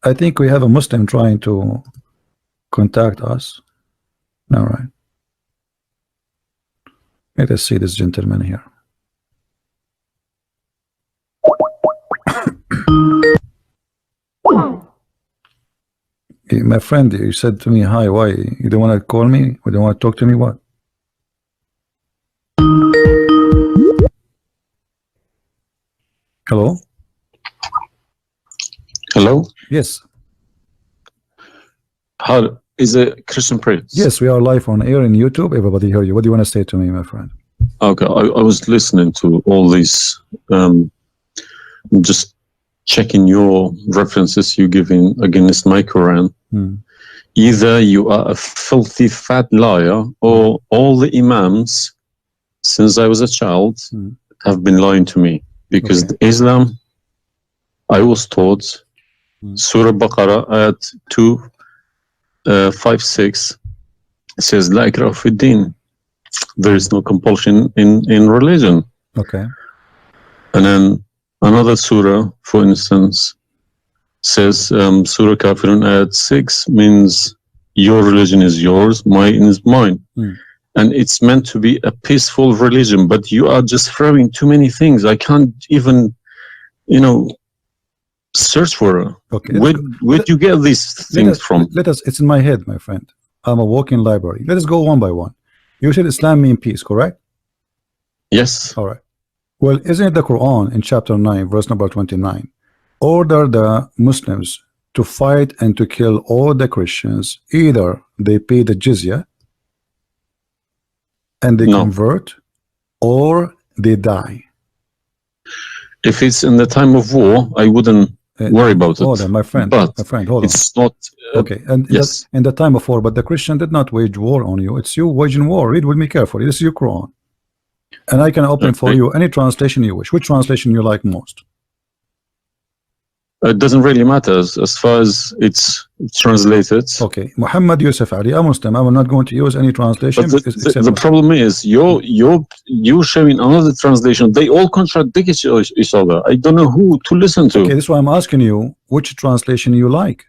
I think we have a Muslim trying to contact us. All right. Let us see this gentleman here. My friend, you said to me, hi, why? You don't want to call me? You don't want to talk to me? What? Hello? Hello? Yes. How is it Christian Prince? Yes, we are live on air in YouTube. Everybody hear you. What do you want to say to me, my friend? Okay, I was listening to all these, just checking your references you giving against my Quran. Either you are a filthy fat liar, or all the imams since I was a child have been lying to me, because Islam, I was taught Surah Baqarah ayat 256 says La ikraha fi din. There is no compulsion in religion. Okay. And then another surah, for instance, says Surah Kafirun ayat 6 means your religion is yours, mine is mine. And it's meant to be a peaceful religion, but you are just throwing too many things. I can't even, search for it. Okay. Where do you get these things from? It's in my head, my friend. I'm a walking library. Let us go one by one. You said Islam means peace, correct? Yes. All right. Well, isn't it the Quran in chapter 9, verse number 29, order the Muslims to fight and to kill all the Christians, either they pay the jizya and they convert, or they die? If it's in the time of war, I wouldn't worry about it. Hold on, my friend. But my friend, hold on. it's not. Okay, and yes, in the time of war, but the Christian did not wage war on you. It's you waging war. Read with me carefully. This is your Quran, and I can open for you any translation you wish. Which translation you like most? It doesn't really matter as far as it's translated. Okay, Muhammad Yusuf Ali, a Muslim. I will not going to use any translation. But the problem is you're showing another translation. They all contradict each other. I don't know who to listen to. Okay, this is why I'm asking you which translation you like.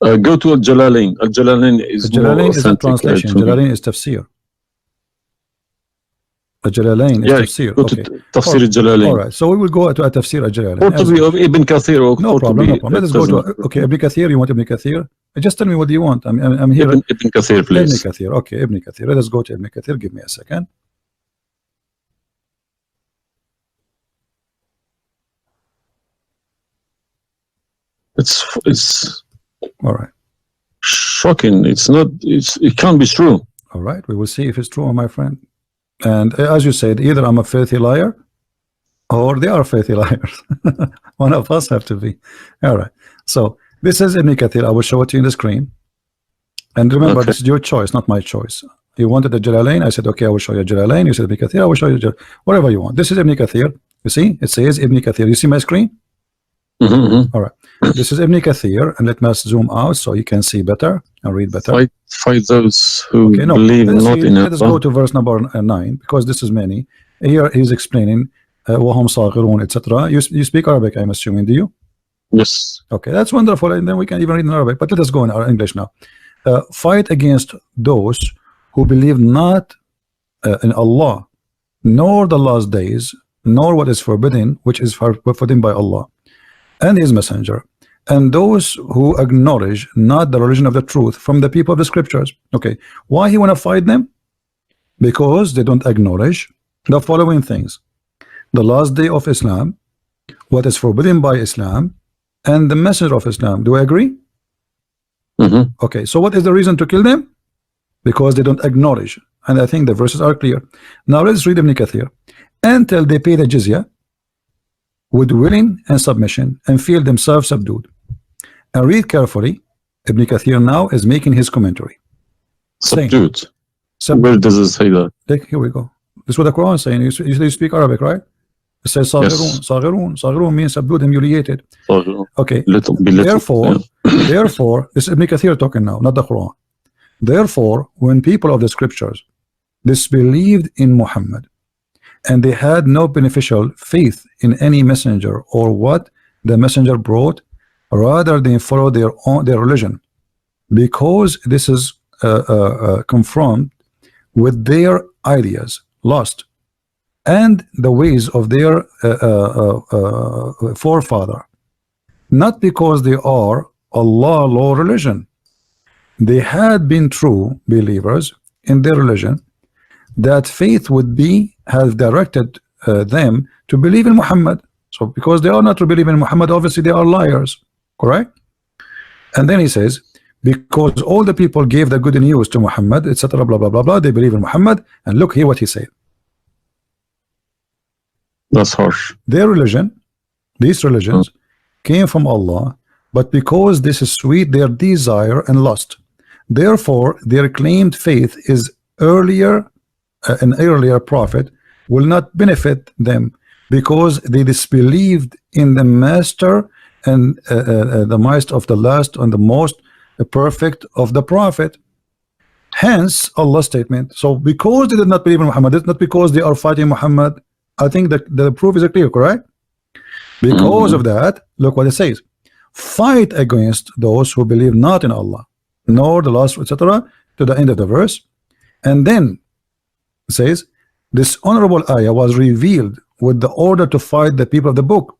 Go to Al-Jalalain. Al-Jalalain is more authentic. Is a translation. Jalalain is tafsir. Al-Jalalain is tafsir. Go to Tafsir Al-Jalalain. All right, so we will go to a tafsir Al-Jalalain. Or to be of Ibn Kathir. No problem, no problem. Let us go to Ibn Kathir. You want Ibn Kathir? Just tell me what do you want. I'm here. Ibn Kathir, please. Ibn Kathir. Okay, Ibn Kathir. Let us go to Ibn Kathir. Give me a second. It's all right. Shocking. It can't be true. All right, we will see if it's true, my friend. And as you said, either I'm a filthy liar or they are filthy liars. One of us have to be. All right. So this is Ibn Kathir. I will show it to you in the screen. And remember, this is your choice, not my choice. You wanted the Jalalain. I said, okay, I will show you Jalalain. You said Ibn Kathir. I will show you whatever you want. This is Ibn Kathir. You see? It says Ibn Kathir. You see my screen? All right. This is Ibn Kathir, and let me zoom out so you can see better and read better. Fight those who believe not in Allah. Let us go to verse number 9, because this is many. Here he's explaining وَهُمْ صَاغِرُونَ, etc. You speak Arabic, I'm assuming, do you? Yes. Okay, that's wonderful, and then we can even read in Arabic. But let us go in our English now. Fight against those who believe not in Allah, nor the last days, nor what is forbidden, which is forbidden by Allah and His Messenger, and those who acknowledge not the religion of the truth from the people of the scriptures. Okay, why he want to fight them? Because they don't acknowledge the following things: the last day of Islam, what is forbidden by Islam, and the messenger of Islam. Do I agree? Okay, so what is the reason to kill them? Because they don't acknowledge, and I think the verses are clear. Now let's read Ibn Kathir. Until they pay the jizya with willing and submission and feel themselves subdued. And read carefully. Ibn Kathir now is making his commentary. Subdued. Where does it say that? Here we go. This is what the Quran is saying. You speak Arabic, right? It says Saghirun. Saghirun means subdued, humiliated. Okay. Therefore, this is Ibn Kathir talking now, not the Quran. Therefore, when people of the scriptures disbelieved in Muhammad, and they had no beneficial faith in any messenger or what the messenger brought, rather than follow their religion, because this is confront with their ideas, lost, and the ways of their forefather, not because they are Allah law religion. They had been true believers in their religion, that faith would be have directed them to believe in Muhammad. So because they are not to believe in Muhammad, obviously they are liars, correct? And then he says, because all the people gave the good news to Muhammad, etc., blah blah blah blah, they believe in Muhammad. And look here what he said. That's harsh. Their religion, these religions, came from Allah, but because this is sweet, their desire and lust. Therefore, their claimed faith is earlier, an earlier prophet will not benefit them, because they disbelieved in the master and the master of the last and the most perfect of the prophet. Hence Allah's statement. So because they did not believe in Muhammad, it's not because they are fighting Muhammad. I think that the proof is clear, correct? Because of that, look what it says: fight against those who believe not in Allah, nor the last, etc., to the end of the verse. And then it says, this honorable ayah was revealed with the order to fight the people of the book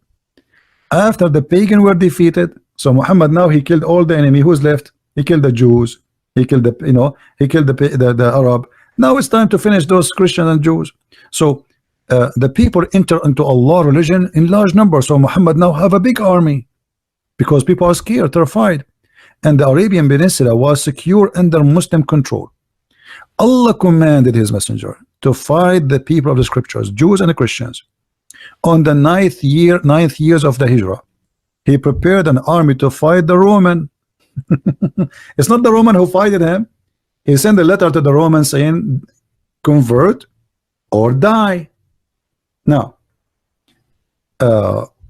after the pagan were defeated. So Muhammad now he killed all the enemy. Who's left? He killed the Jews, he killed the, you know, he killed the Arab. Now it's time to finish those Christians and Jews. So the people enter into Allah religion in large numbers. So Muhammad now have a big army because people are scared, terrified, and the Arabian Peninsula was secure under Muslim control. Allah commanded his messenger to fight the people of the scriptures, Jews and Christians. On the ninth years of the Hijrah, he prepared an army to fight the Roman. It's not the Roman who fighted him. He sent a letter to the Romans saying, convert or die. Now,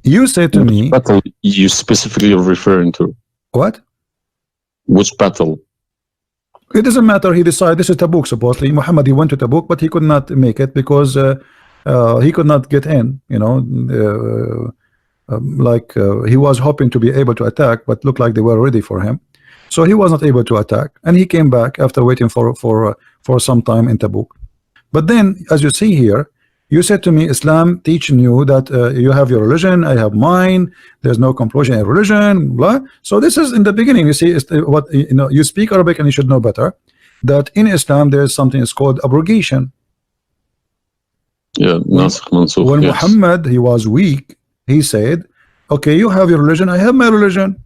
you said to me, battle you specifically referring to? What? Which battle? It doesn't matter. He decided this is Tabuk. Supposedly, Muhammad, he went to Tabuk, but he could not make it because he could not get in. You know, he was hoping to be able to attack, but looked like they were ready for him, so he was not able to attack, and he came back after waiting for some time in Tabuk. But then, as you see here, you said to me, Islam teaching you that you have your religion, I have mine. There's no compulsion in religion, blah. So this is in the beginning. You see, what you know. You speak Arabic, and you should know better that in Islam there is something that's called abrogation. Yeah, nasikh mansukh. When Yes. Muhammad he was weak, he said, "Okay, you have your religion, I have my religion,"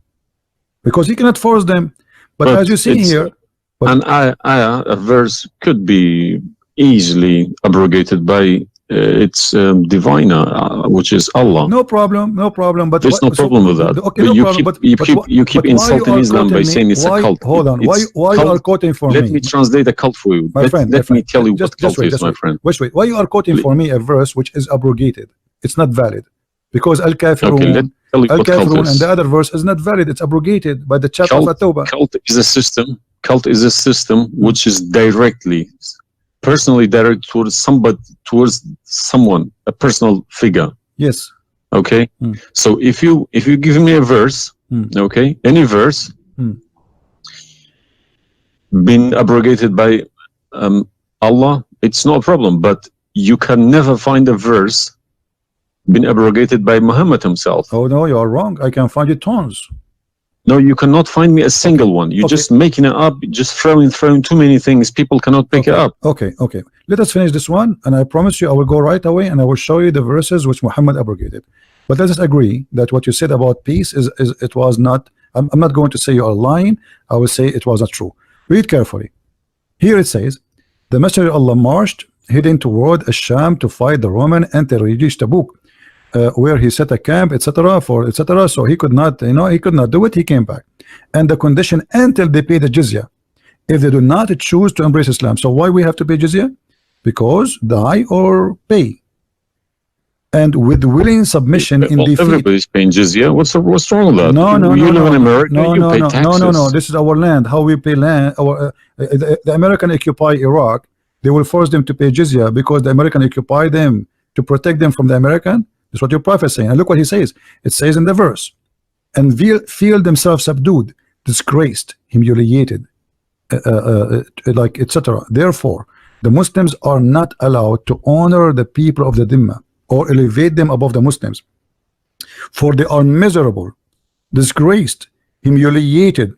because he cannot force them. But as you see it's- here, a verse could be easily abrogated by its diviner, which is Allah. no problem, no problem. But There's no problem with that. Okay, But no you problem. keep But why insulting you are Islam by quoting me? saying it's Why- a cult. Hold on. Why It's you are cult. quoting for Let me? me translate a cult for you. My friend, let me tell you just what cult wait, is, just my wait. friend. Wait. Why you are quoting for me a verse which is abrogated? It's not valid because Okay, let Al-Kafirun, me tell you what cult Al-Kafirun, is. and the other verse is not valid. It's abrogated by the chapter of At-Tawbah. Cult is a system. Cult is a system which is personally directed towards somebody, towards someone, a personal figure. Yes. Okay. Mm. So if you give me a verse, okay, any verse, been abrogated by Allah, it's no problem. But you can never find a verse been abrogated by Muhammad himself. Oh no, you are wrong. I can find you tons. No, you cannot find me a single one. You're just making it up, just throwing too many things. People cannot pick it up. Okay. Let us finish this one, and I promise you I will go right away and I will show you the verses which Muhammad abrogated. But let us agree that what you said about peace is it was not. I'm not going to say you are lying. I will say it was not true. Read carefully. Here it says, the Messenger of Allah marched heading toward Sham to fight the Roman until he reached Tabuk, where he set a camp, etc. So he could not, he could not do it. He came back, and the condition until they pay the jizya, if they do not choose to embrace Islam. So why we have to pay jizya? Because die or pay, and with willing submission in defeat. Everybody's paying jizya. What's wrong with that? No, you live in America. You pay taxes. No. This is our land. How we pay land? The American occupy Iraq. They will force them to pay jizya because the American occupy them to protect them from the American. That's what your prophet is saying. And look what he says. It says in the verse, and feel themselves subdued, disgraced, humiliated, like etc. Therefore, the Muslims are not allowed to honor the people of the Dhimma or elevate them above the Muslims, for they are miserable, disgraced, humiliated.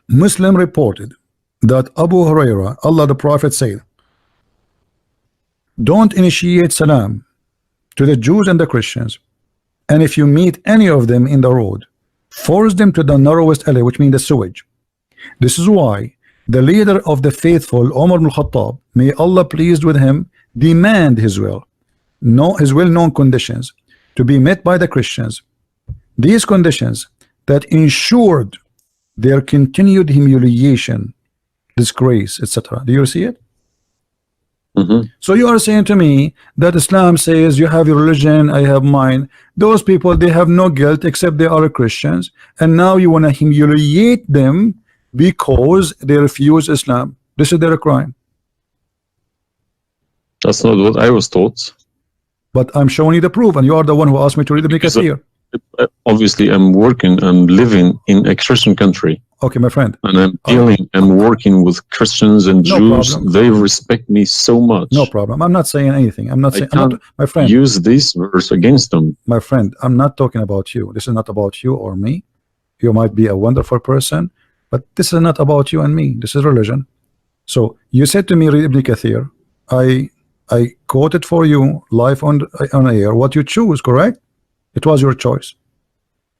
Muslim reported that Abu Huraira, Allah the Prophet, said, don't initiate salam to the Jews and the Christians, and if you meet any of them in the road, force them to the narrowest alley, which means the sewage. This is why the leader of the faithful, Umar ibn Khattab, may Allah pleased with him, demand his well-known conditions to be met by the Christians. These conditions that ensured their continued humiliation, disgrace, etc. Do you see it? So you are saying to me that Islam says you have your religion, I have mine. Those people, they have no guilt except they are Christians, and now you want to humiliate them because they refuse Islam. This is their crime. That's not what I was taught. But I'm showing you the proof, and you are the one who asked me to read the Ibn Kathir. Obviously, I'm working and living in a Christian country. Okay, my friend. And I'm working with Christians and Jews. Problem. They respect me so much. No problem. I'm not saying anything. I'm not saying. My friend. Use this verse against them. My friend, I'm not talking about you. This is not about you or me. You might be a wonderful person, but this is not about you and me. This is religion. So you said to me, read Ibn Kathir. I quoted for you live on air what you choose, correct? It was your choice.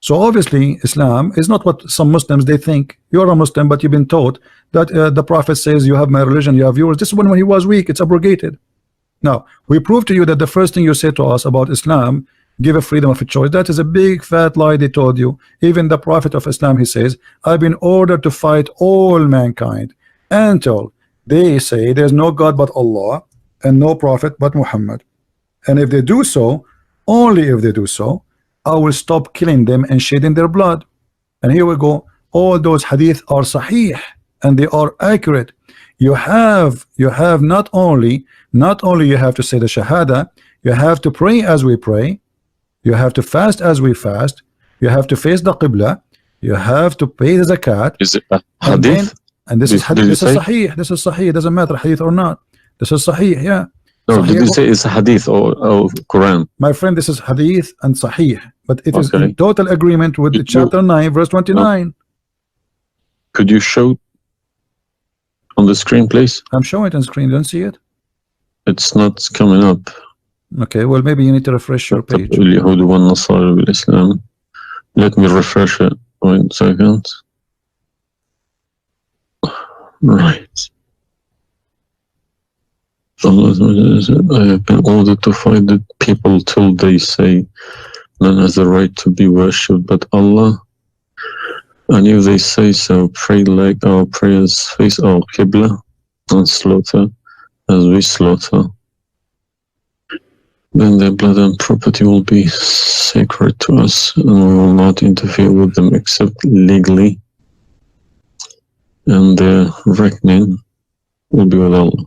So obviously Islam is not what some Muslims they think. You're a Muslim, but you've been taught that the Prophet says you have my religion, you have yours. This is when he was weak, it's abrogated. Now we prove to you that the first thing you say to us about Islam, give a freedom of a choice. That is a big fat lie they told you. Even the Prophet of Islam, he says, I've been ordered to fight all mankind until they say there's no God but Allah and no prophet but Muhammad, and if they do so, only if they do so, I will stop killing them and shedding their blood. And here we go. All those hadith are sahih and they are accurate. You have not only you have to say the shahada, you have to pray as we pray, you have to fast as we fast, you have to face the qibla, you have to pay the zakat. Is it a hadith? And this is hadith. This is sahih. This is sahih. It doesn't matter hadith or not. This is sahih. Yeah. No, sahih. did you say it's hadith or Quran? My friend, this is hadith and sahih, but it is in total agreement with the chapter 9 verse 29. Could you show on the screen, please? I'm showing it on screen. Don't see it? It's not coming up. Okay, well maybe you need to refresh your page. Let me refresh it. 1 second. Right. I have been ordered to fight the people till they say none has the right to be worshipped but Allah, and if they say so, pray like our prayers, face our qibla, and slaughter as we slaughter, then their blood and property will be sacred to us, and we will not interfere with them except legally, and their reckoning will be with Allah.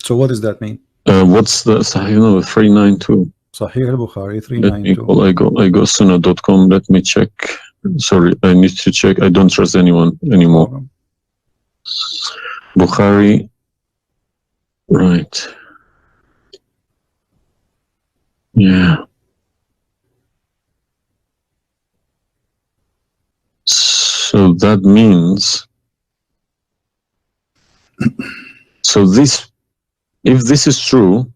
So what does that mean? What's the Sahih number? 392. Sahih al-Bukhari 392. I go sunnah.com. Let me check. Sorry, I need to check. I don't trust anyone anymore. Bukhari. Right. Yeah. So that means, so this, if this is true,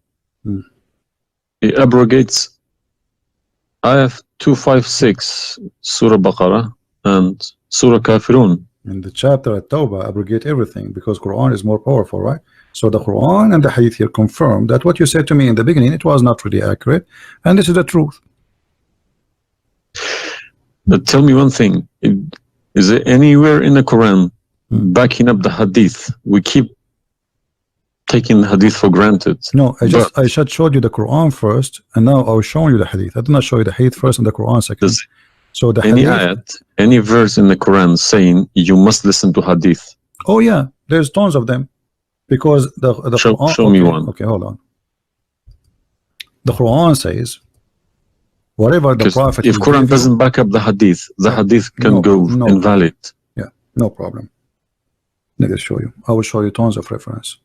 it abrogates Ayah 256, Surah Baqarah, and Surah Kafirun. In the chapter at Tawbah, abrogate everything because Quran is more powerful, right? So the Quran and the Hadith here confirm that what you said to me in the beginning, it was not really accurate, and this is the truth. But tell me one thing: is there anywhere in the Quran backing up the Hadith? We keep taking the Hadith for granted. No, I just showed you the Quran first, and now I was showing you the Hadith. I did not show you the Hadith first and the Quran second. So the any Hadith, ayat, any verse in the Quran saying you must listen to Hadith? Oh yeah, there's tons of them, because the Quran. Show me one. Okay, hold on. The Quran says, Whatever the Prophet if he Quran gave you, doesn't back up the hadith, the hadith can go no invalid. Yeah, no problem. Let me show you. I will show you tons of reference.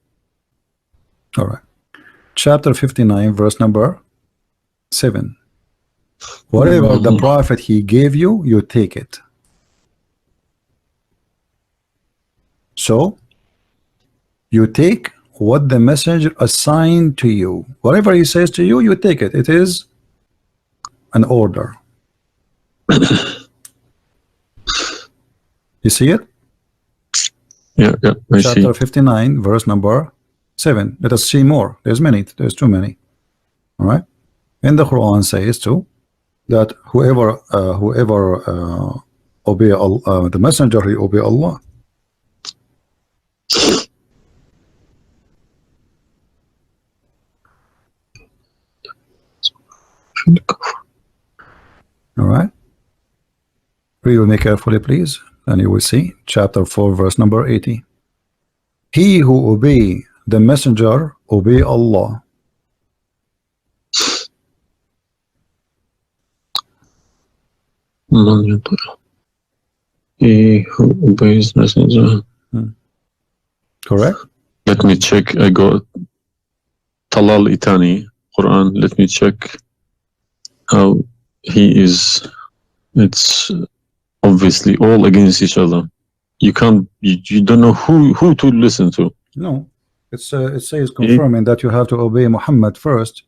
All right. Chapter 59, verse number 7. Whatever the Prophet he gave you, you take it. So you take what the messenger assigned to you. Whatever he says to you, you take it. It is an order. You see it? Yeah, I see. Chapter 59, verse number 7. Let us see more. There's many. There's too many. All right. And the Quran says too that whoever obey Allah, the messenger, he obey Allah. All right. Read with me carefully, please, and you will see chapter 4, verse number 80. He who obey the messenger obey Allah. He who obeys messenger. Correct? Let me check. I got Talal Itani Quran. Let me check how he is. It's obviously all against each other. You can't. You don't know who to listen to. No, it says confirming that you have to obey Muhammad first,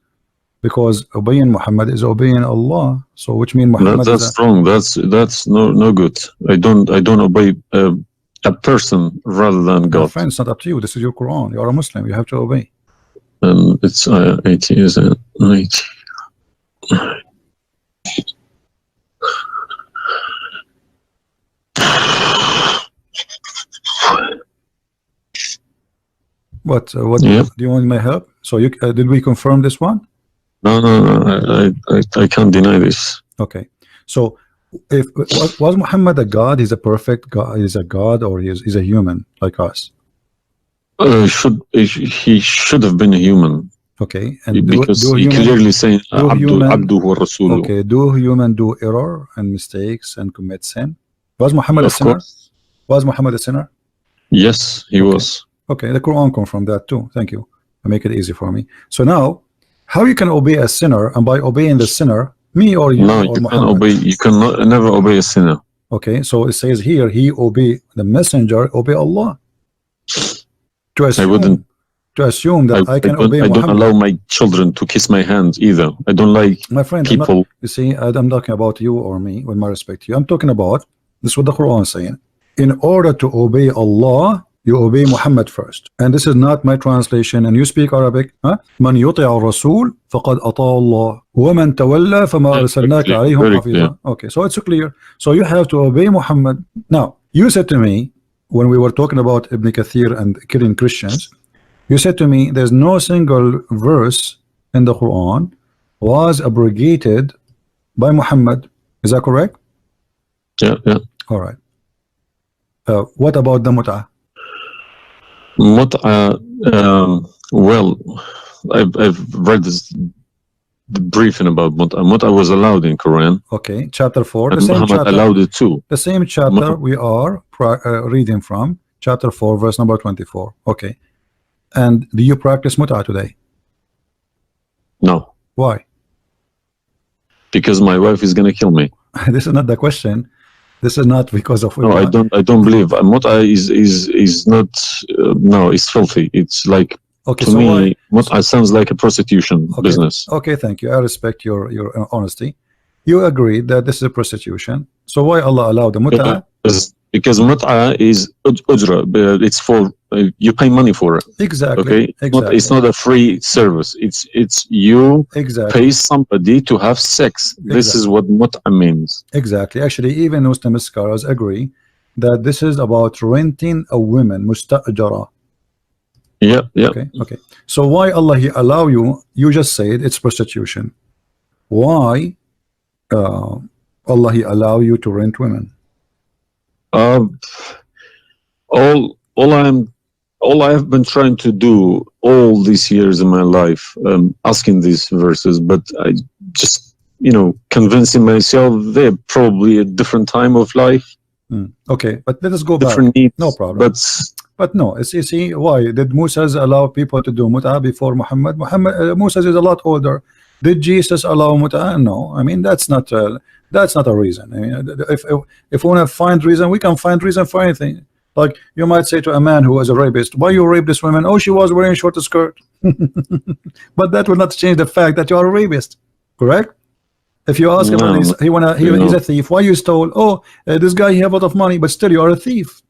because obeying Muhammad is obeying Allah. So which means Muhammad that's wrong. That's no good. I don't obey a person rather than God. Friend, it's not up to you. This is your Quran. You are a Muslim. You have to obey. It's 80, is it? 80. What do you want my help? So you did we confirm this one? No, I can't deny this. Okay, so if was Muhammad a god? He's a perfect god. He's a god, or he's a human like us? He should have been a human. Okay, and because he clearly saying Abduhu wa Rasuluhu. Okay, do human do error and mistakes and commit sin? Was Muhammad a sinner? Was Muhammad a sinner? Yes, he was. Okay, the Quran confirmed that too. Thank you. I make it easy for me. So now, how you can obey a sinner, and by obeying the sinner, me or you? No, or you Muhammad? can obey. You cannot never obey a sinner. Okay, so it says here, he obey the messenger, obey Allah. To assume that I can obey Muhammad. I don't allow my children to kiss my hands either. I don't like my friend, people. You see, I'm talking about you or me, with my respect to you. I'm talking about this is what the Quran is saying. In order to obey Allah, you obey Muhammad first. And this is not my translation. And you speak Arabic. Man yuti'a rasul faqad ata'a Allah. Wa man tawalla fama arsalnaka alayhim hafiza. Okay, so it's clear. So you have to obey Muhammad. Now, you said to me when we were talking about Ibn Kathir and killing Christians, you said to me there's no single verse in the Quran was abrogated by Muhammad. Is that correct? Yeah. All right. What about the mut'ah? Well, I've read this briefing about mut'ah. Mut'ah was allowed in Quran. Okay, chapter 4. And Muhammad allowed it too. The same chapter we are reading from, chapter 4, verse number 24. Okay. And do you practice mut'ah today? No. Why? Because my wife is going to kill me. This is not the question. This is not because of. No, I don't believe mut'ah is not. No, it's filthy. It's like to me, mut'ah sounds like a prostitution business. Okay, thank you. I respect your honesty. You agree that this is a prostitution. So why Allah allowed the mut'ah? Because mut'ah is ujra. It's for you pay money for it. Exactly. Okay. Exactly. It's not a free service. It's you pay somebody to have sex. This is what mut'ah means. Exactly. Actually, even Muslim scholars agree that this is about renting a woman, musta'jara. Yeah. Okay. So why Allah He allow you? You just said it's prostitution. Why Allah He allow you to rent women? All I have been trying to do all these years in my life, asking these verses, but I just you know, convincing myself they're probably a different time of life, Okay, but let us go back. different needs. No problem. But no, it's, you see, why did Moses allow people to do mut'ah before Muhammad? Moses is a lot older. Did Jesus allow mut'ah? No. I mean, that's not a reason. I mean, if we want to find reason, we can find reason for anything. Like you might say to a man who was a rapist, why you raped this woman? Oh, she was wearing a short skirt. But that will not change the fact that you are a rapist, correct? If you ask him, he's a thief. Why you stole? Oh, this guy, he have a lot of money, but still you are a thief.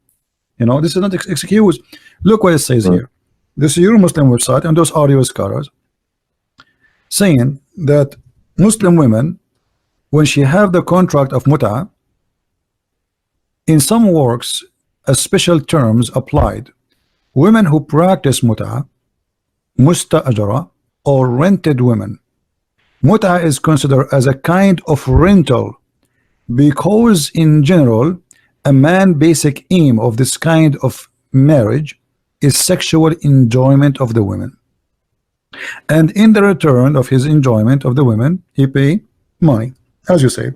You know, this is not excuse. Look what it says here. This is your Muslim website, and those are your scholars saying that Muslim women, when she have the contract of mut'ah, in some works, a special terms applied. Women who practice mut'ah, musta'ajara, or rented women. Mut'ah is considered as a kind of rental because in general a man's basic aim of this kind of marriage is sexual enjoyment of the women, and in the return of his enjoyment of the women he pay money, as you say.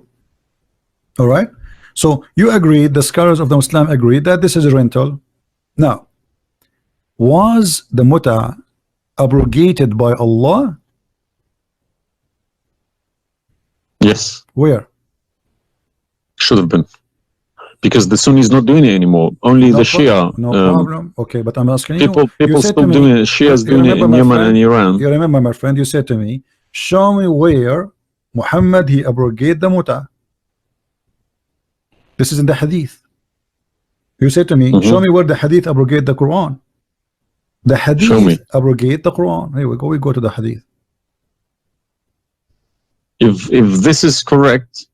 All right, so you agree, the scholars of the Muslim agree that this is a rental. Now, was the mut'ah abrogated by Allah? yes, Where? should have been, because the Sunni is not doing it anymore. Only the Shia. No problem. Okay, but I'm asking people you said still to me, doing it. Shia is doing it in Yemen and Iran. You remember, my friend, you said to me, show me where Muhammad he abrogate the mut'ah. This is in the hadith. You said to me, show me where the hadith abrogate the Quran. The hadith abrogate the Quran. Here we go. We go to the hadith. If this is correct,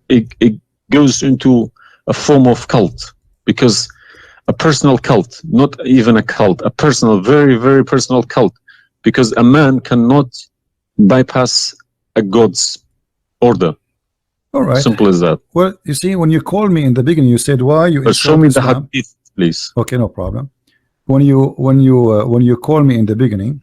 it goes into a form of cult, because a personal cult, not even a cult, a personal, very, very personal cult, because a man cannot bypass a God's order. All right. Simple as that. Well, you see, when you called me in the beginning, you said, why you But show me the hadith, please. Okay, no problem. When you call me in the beginning,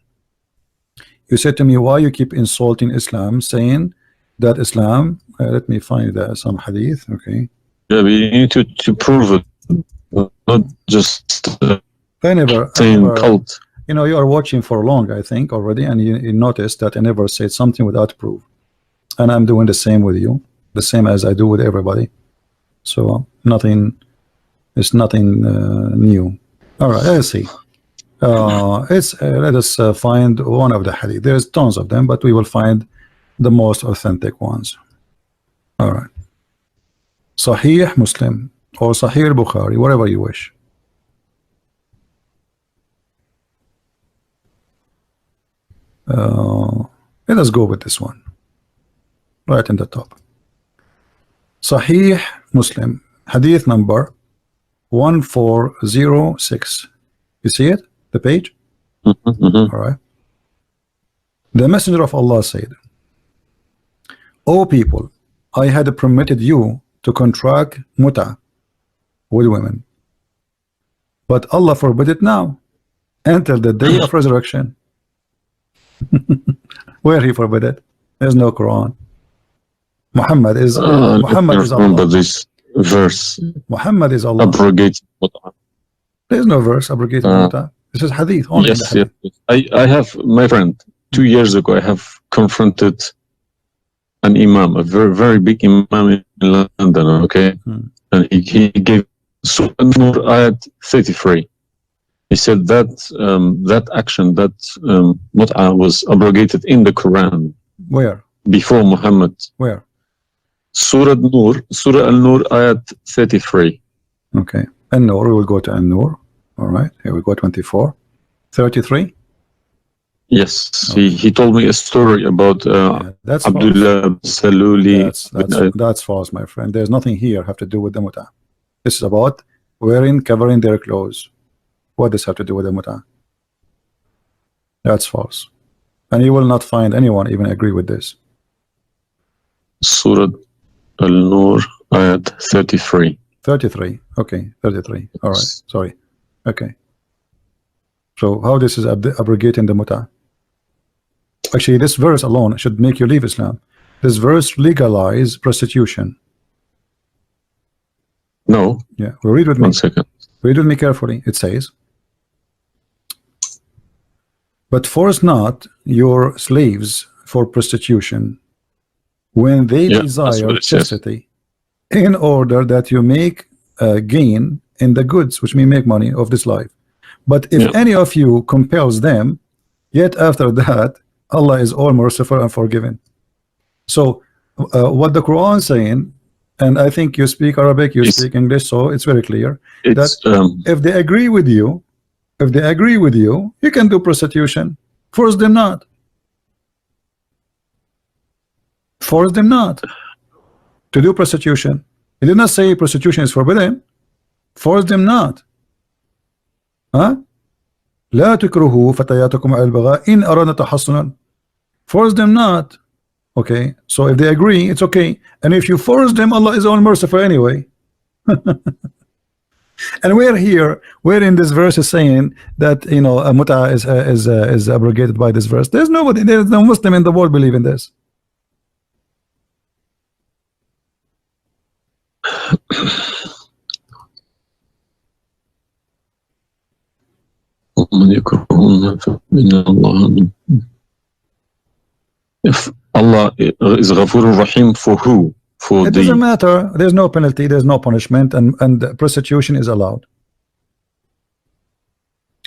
you said to me, why you keep insulting Islam, saying that Islam, let me find some hadith. Okay, yeah, but you need to prove it, not just saying cult. You know, you are watching for long, I think, already, and you noticed that I never said something without proof, and I'm doing the same with you, the same as I do with everybody. So it's nothing new. All right, let's see. Let us find one of the hadith. There's tons of them, but we will find the most authentic ones. All right, Sahih Muslim or Sahih Bukhari, whatever you wish. Let us go with this one right in the top. Sahih Muslim, hadith number 1406. You see it, the page? All right. The Messenger of Allah said, O people, I had permitted you to contract mut'ah with women, but Allah forbid it now until the day of resurrection. Where he forbid it? There's no Quran. Muhammad is Allah. This verse. Muhammad is Allah. Abrogate. There's no verse abrogating mut'ah. This is hadith only. Yes, yes. I have, my friend, 2 years ago, I have confronted an imam, a very, very big imam in London, okay? And he gave Surah An-Nur ayat 33. He said that that action, that mut'ah was abrogated in the Quran. Where? Before Muhammad. Where? Surah An-Nur ayat 33. Okay. An-Nur, we will go to An-Nur. All right, here we go, 24. 33? Yes, okay. He told me a story about that's Abdullah Saluli. That's false, my friend. There's nothing here have to do with the mut'ah. This is about covering their clothes. What does have to do with the mut'ah? That's false. And you will not find anyone even agree with this. Surah Al-Nur, ayat 33. 33. Okay, 33. All right, sorry. Okay. So how this is abrogating the mut'ah? Actually, this verse alone should make you leave Islam. this verse legalize prostitution? No. Yeah, well, read with me. 1 second. Read with me carefully. It says, but force not your slaves for prostitution when they Yeah, that's desire what it says. chastity, in order that you make gain in the goods, which mean make money of this life. But if Yeah. any of you compels them, yet after that, Allah is all merciful and forgiving. So what the Quran is saying, and I think you speak Arabic, you speak English, so it's very clear that if they agree with you, you can do prostitution. Force them not. Force them not to do prostitution. He did not say prostitution is forbidden. Force them not. Huh? لا تكرهوا فتياتكم على البغاء إن أردنا تحصنا. Force them not. Okay, so if they agree, it's okay. And if you force them, Allah is all merciful anyway. And we're here, we're in this verse is saying that, you know, muta is abrogated by this verse. There's no Muslim in the world believe in this. If Allah is Ghafurur Rahim for who? For it doesn't matter. There's no penalty, there's no punishment, and prostitution is allowed.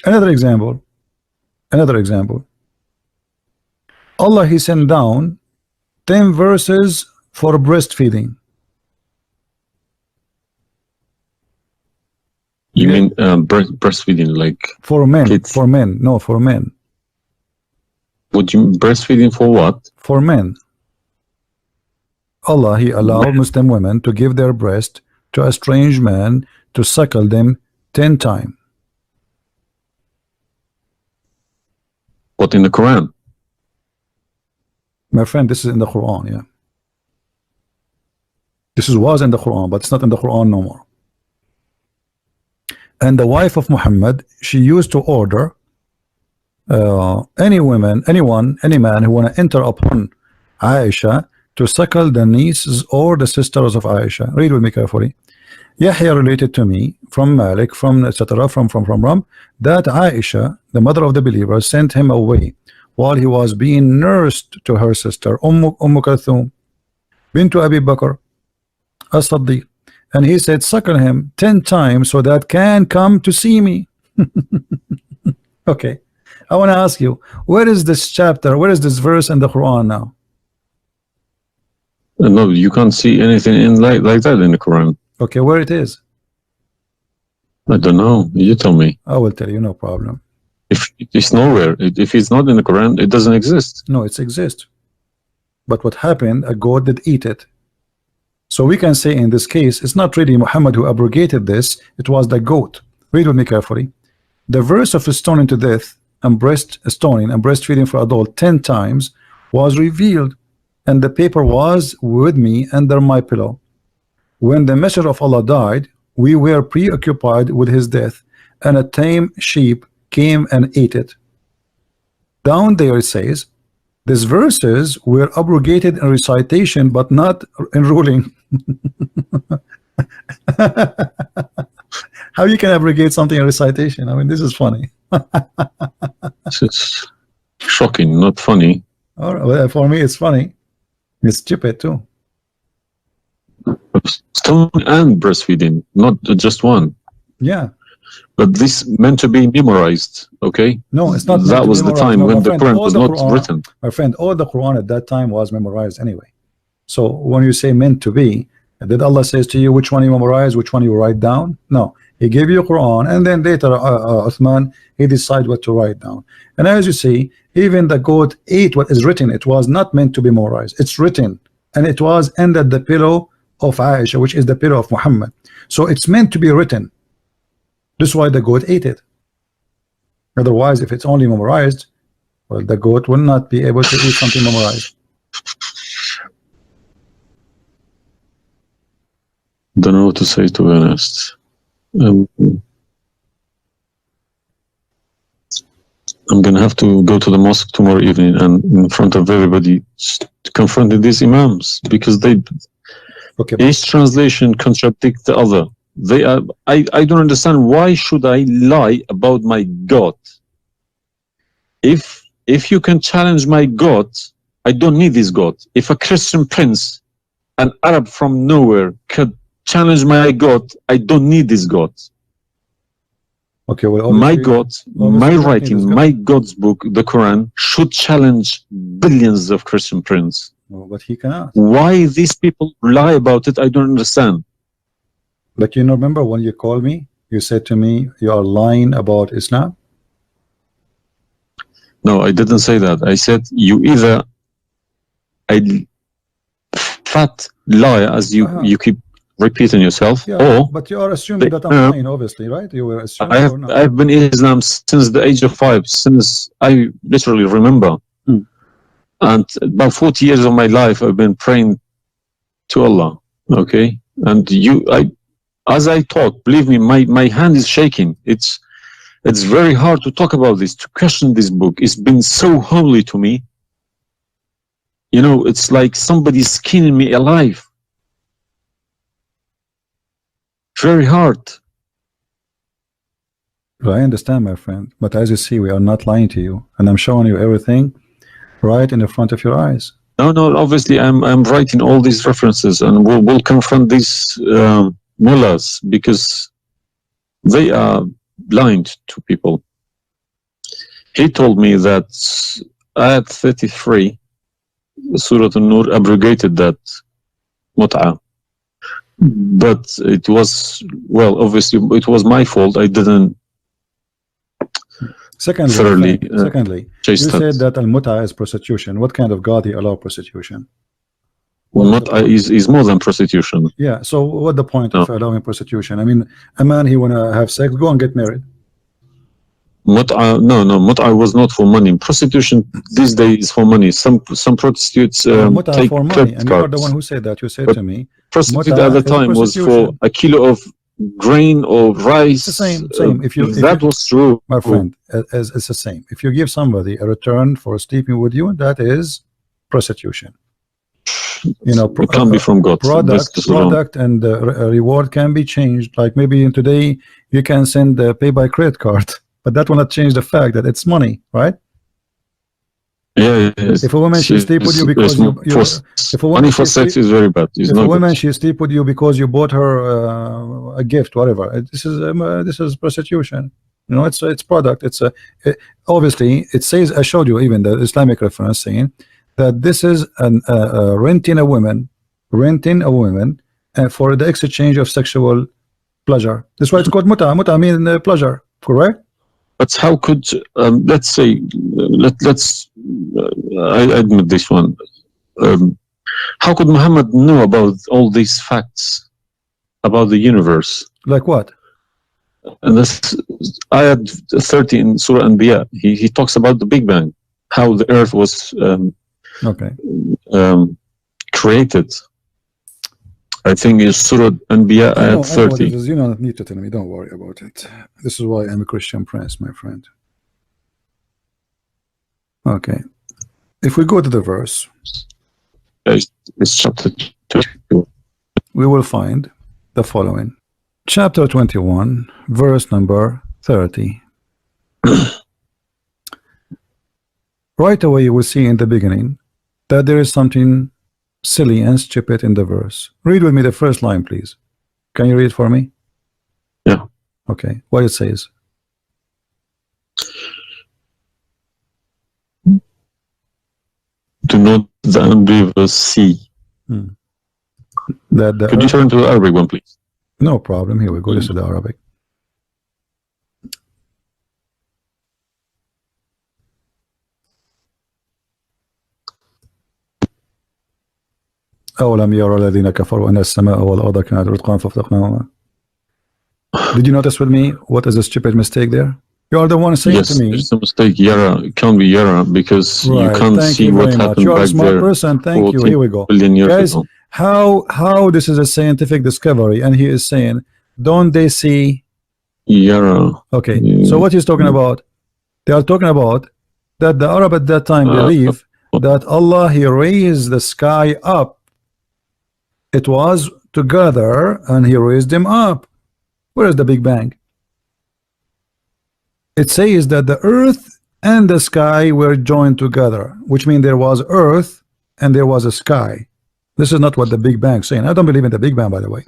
Another example. Allah, He sent down 10 verses for breastfeeding. You mean breastfeeding, like for men? Kids. For men, no, for men. Would you breastfeeding for what? For men. Allah, He allowed Muslim women to give their breast to a strange man to suckle them 10 times. What, in the Quran? My friend, this is in the Quran, yeah. This was in the Quran, but it's not in the Quran no more. And the wife of Muhammad, she used to order any man who want to enter upon Aisha to suckle the nieces or the sisters of Aisha. Read with me carefully. Yahya related to me from Malik, from etc. from that Aisha, the mother of the believer, sent him away while he was being nursed to her sister Kulthum bint Abi Bakr as-Siddiq, and he said, suckle him 10 times so that can come to see me. Okay, I want to ask you, where is this chapter, where is this verse in the Quran now? No, you can't see anything in like that in the Quran. Okay, where it is? I don't know. You tell me. I will tell you, no problem. If it's nowhere, if it's not in the Quran, it doesn't exist. No, it exists. But what happened, a goat did eat it. So we can say in this case, it's not really Muhammad who abrogated this, it was the goat. Read with me carefully. The verse of stoning to death and stoning and breastfeeding for adult 10 times was revealed, and the paper was with me under my pillow. When the messenger of Allah died, we were preoccupied with his death, and a tame sheep came and ate it. Down there it says, these verses were abrogated in recitation, but not in ruling. How you can abrogate something in recitation? I mean, this is funny. This is shocking, not funny. All right, well, for me, it's funny. It's stupid too. Stone and breastfeeding, not just one. Yeah. But this meant to be memorized, okay? No, it's not. That was the time when the Quran was not written. My friend, all the Quran at that time was memorized anyway. So when you say meant to be, did Allah says to you which one you memorize, which one you write down? No, He gave you Quran, and then later Uthman, he decided what to write down. And as you see, even the goat ate what is written. It was not meant to be memorized. It's written, and it was under the pillow of Aisha, which is the pillow of Muhammad. So it's meant to be written. This is why the goat ate it. Otherwise, if it's only memorized, well, the goat will not be able to eat something memorized. Don't know what to say, to be honest. I'm gonna have to go to the mosque tomorrow evening and in front of everybody to confront these imams, because they each translation contradicts the other. They are. I don't understand, why should I lie about my God? If you can challenge my God, I don't need this God. If a Christian prince, an Arab from nowhere, could challenge my God, I don't need this God. Okay, well, my God, my writing, my God's book, the Quran, should challenge billions of Christian princes. Well, but he cannot. Why these people lie about it, I don't understand. But you remember when you called me, you said to me, you are lying about Islam? No, I didn't say that. I said, you either a fat liar, as you keep repeating yourself, or but you are assuming that I'm lying, obviously, right? You were assuming or not? I've been in Islam since the age of 5, since I literally remember. And about 40 years of my life I've been praying to Allah. Okay, and as I talk, believe me, my hand is shaking. It's very hard to talk about this, to question this book. It's been so holy to me. You know, it's like somebody's skinning me alive. Very hard. Well, I understand, my friend, but as you see, we are not lying to you, and I'm showing you everything right in the front of your eyes. No, obviously I'm writing all these references, and we'll confront these mullahs, because they are blind to people. He told me that Ayat 33, Surah An-Nur, abrogated that mut'ah. But it was, well, obviously it was my fault. I didn't Secondly, you said that al-mut'ah is prostitution. What kind of God he allow prostitution? Mut'ah is more than prostitution. Yeah, so what the point of allowing prostitution? I mean, a man, he wanna have sex, go and get married. Mut'ah, no, mut'ah was not for money. Prostitution these days is for money. Some prostitutes take for money, and you are the one who said that. You said to me, prostitute at the time was for a kilo of grain or rice. It's the same. If that was true, my friend, it's the same. If you give somebody a return for sleeping with you, that is prostitution. You know, it can't be from God. Product and reward can be changed. Like maybe today you can send pay by credit card, but that will not change the fact that it's money, right? Yeah. If a woman she sleep with you because money for sex is very bad. If a woman she sleep with you because you bought her a gift, whatever, this is prostitution. You know, it's product. Obviously it says, I showed you even the Islamic reference saying that this is renting a woman for the exchange of sexual pleasure. That's why it's called mut'ah. Mut'ah means pleasure, correct? But how could let's say I admit this one. How could Muhammad know about all these facts about the universe? Like what? And this ayat 30 in Surah Anbiya, he talks about the Big Bang, how the earth was created. I think it's Surah Anbiya ayat 30. You don't need to tell me, don't worry about it. This is why I'm a Christian prince, my friend. Okay. If we go to the verse, it's chapter 2. We will find the following. Chapter 21, verse number 30. Right away you will see in the beginning that there is something silly and stupid in the verse. Read with me the first line, please. Can you read for me? Yeah. Okay. What it says? Do not the unbelievers see. Could you turn to the Arabic one, please? No problem. Here we go. This is the Arabic. أولم يرى الذين كفروا أن السماء والأرض كانت رتقا ففتقناهما. Did you notice with me what is the stupid mistake there? You are the one saying to me. Yes, there's a mistake. Yara, it can't be Yara because you can't see what happened you are back a smart there. person. Thank you. Here we go. Guys, how this is a scientific discovery, and he is saying, don't they see Yara? Okay, so what he's talking about? They are talking about that the Arab at that time believe that Allah, he raised the sky up. It was together and he raised them up. Where is the Big Bang? It says that the earth and the sky were joined together, which means there was earth and there was a sky. This is not what the Big Bang is saying. I don't believe in the Big Bang, by the way,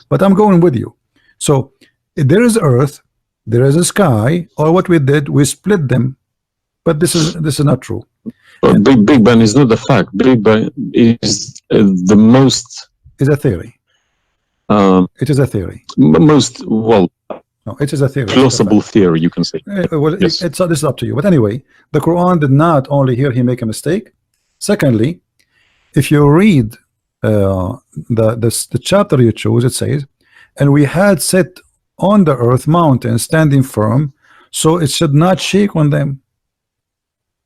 but I'm going with you. So there is earth, there is a sky, or what we did, we split them. But this is not true. But Big Bang is not a fact. Big Bang is the most. It's a theory. It is a theory. Most, well, no, it is a theory. plausible theory, you can say. Well, yes. This is up to you. But anyway, the Quran did not only here he make a mistake. Secondly, if you read the chapter you choose, it says, and we had set on the earth mountains standing firm, so it should not shake on them.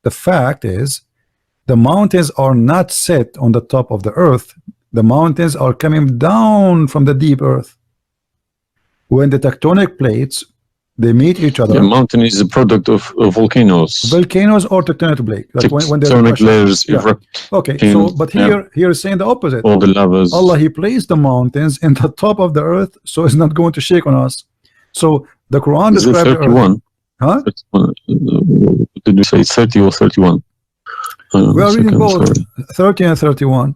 The fact is, the mountains are not set on the top of the earth. The mountains are coming down from the deep earth. When the tectonic plates, they meet each other. The mountain is a product of volcanoes. Volcanoes or tectonic plate. Like when tectonic layers erupt. Okay, so but here is saying the opposite. All the lavas. Allah, he placed the mountains in the top of the earth, so it's not going to shake on us. So the Quran describes the earth. Huh? Did we say 30 or 31? We are reading both 30 and 31.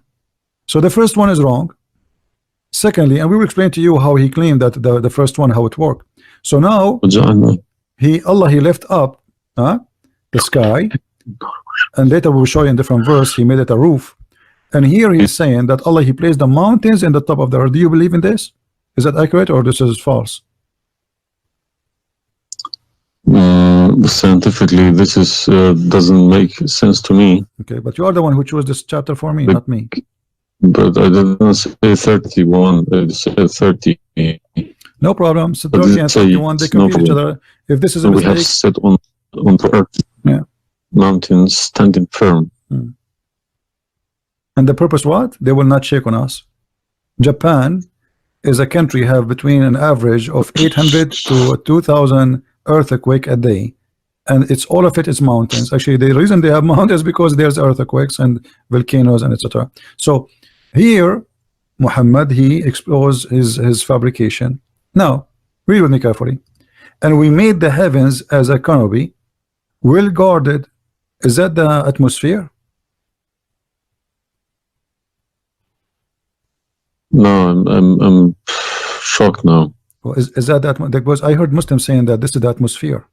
So the first one is wrong. Secondly, and we will explain to you how he claimed that the first one, how it worked. So now Allah, he left up the sky, and later we will show you in different verse he made it a roof. And here he's saying that Allah, he placed the mountains in the top of the earth. Do you believe in this? Is that accurate or this is false? Scientifically, this is doesn't make sense to me. Okay, but you are the one who chose this chapter for me, not me. But I didn't say 31. I said 30. No problem. So 30 and 31, they complete each other. If this is a mistake, we have set on the earth. Yeah. Mountains standing firm. And the purpose what? They will not shake on us. Japan is a country have between an average of 800 to 2,000 earthquake a day, and it's all of it is mountains. Actually, the reason they have mountains because there's earthquakes and volcanoes and etc. So here Muhammad, he exposed his fabrication. Now read with me carefully. And we made the heavens as a canopy, well guarded. Is that the atmosphere? No, I'm shocked now. Well, is that because I heard Muslims saying that this is the atmosphere?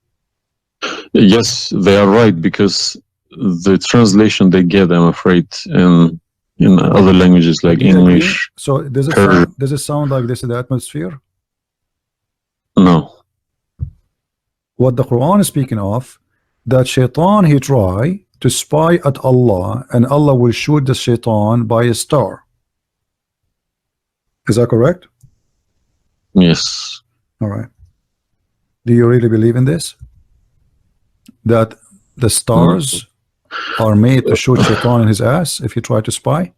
Yes, they are right, because the translation they get, I'm afraid, in other languages like English. So does it sound like this is the atmosphere? No. What the Quran is speaking of, that shaitan, he try to spy at Allah, and Allah will shoot the shaitan by a star. Is that correct? Yes. All right. Do you really believe in this? That the stars are made to shoot shaitan in his ass if he try to spy?